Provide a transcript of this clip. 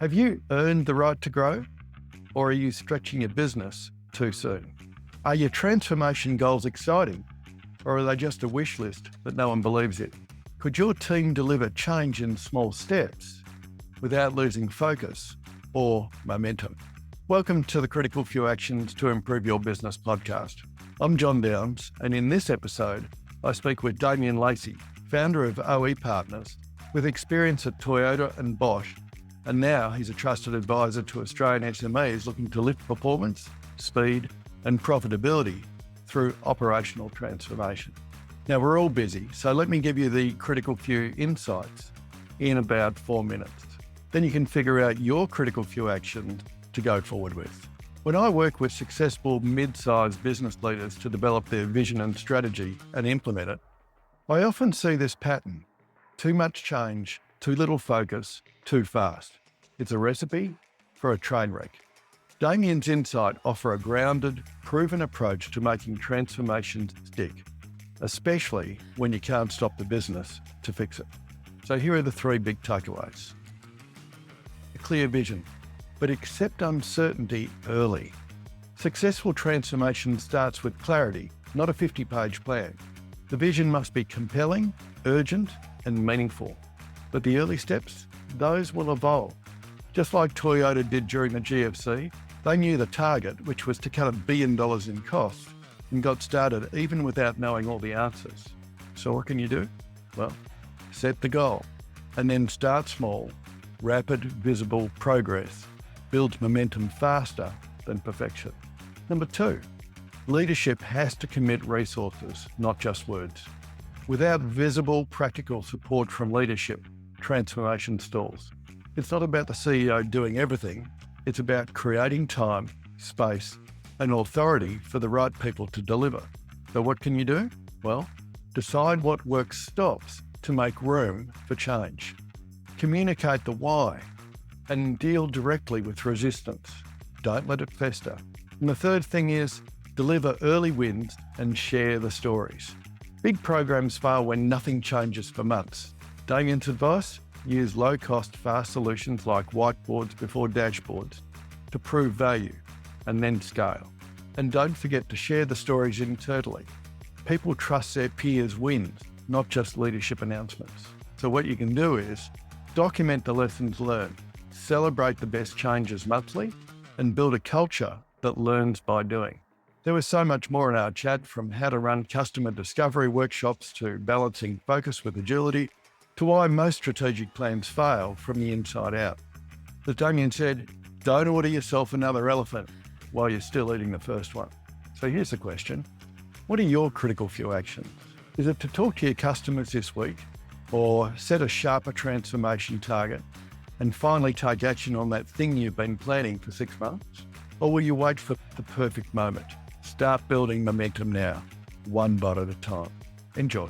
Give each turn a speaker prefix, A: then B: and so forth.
A: Have you earned the right to grow, or are you stretching your business too soon? Are your transformation goals exciting, or are they just a wish list that no one believes in? Could your team deliver change in small steps without losing focus or momentum? Welcome to the Critical Few Actions to Improve Your Business podcast. I'm John Downs, and in this episode, I speak with Damien Lacey, founder of OE Partners, with experience at Toyota and Bosch, and now he's a trusted advisor to Australian SMEs looking to lift performance, speed, and profitability through operational transformation. Now, we're all busy, so let me give you the critical few insights in about 4 minutes. Then you can figure out your critical few actions to go forward with. When I work with successful mid-sized business leaders to develop their vision and strategy and implement it, I often see this pattern: too much change, too little focus, too fast. It's a recipe for a train wreck. Damien's insight offer a grounded, proven approach to making transformations stick, especially when you can't stop the business to fix it. So here are the 3 big takeaways. A clear vision, but accept uncertainty early. Successful transformation starts with clarity, not a 50-page plan. The vision must be compelling, urgent, and meaningful. But the early steps, those will evolve. Just like Toyota did during the GFC, they knew the target, which was to cut $1 billion in cost, and got started even without knowing all the answers. So what can you do? Well, set the goal, and then start small. Rapid, visible progress builds momentum faster than perfection. Number 2, leadership has to commit resources, not just words. Without visible, practical support from leadership, transformation stalls. It's not about the CEO doing everything. It's about creating time, space, and authority for the right people to deliver. So what can you do? Well, decide what work stops to make room for change. Communicate the why and deal directly with resistance. Don't let it fester. And the third thing is deliver early wins and share the stories. Big programs fail when nothing changes for months. Damien's advice: use low-cost, fast solutions like whiteboards before dashboards to prove value and then scale. And don't forget to share the stories internally. People trust their peers' wins, not just leadership announcements. So what you can do is document the lessons learned, celebrate the best changes monthly, and build a culture that learns by doing. There was so much more in our chat, from how to run customer discovery workshops to balancing focus with agility, to why most strategic plans fail from the inside out. As Damien said, don't order yourself another elephant while you're still eating the first one. So here's the question: what are your critical few actions? Is it to talk to your customers this week, or set a sharper transformation target and finally take action on that thing you've been planning for 6 months? Or will you wait for the perfect moment? Start building momentum now, one bite at a time. Enjoy.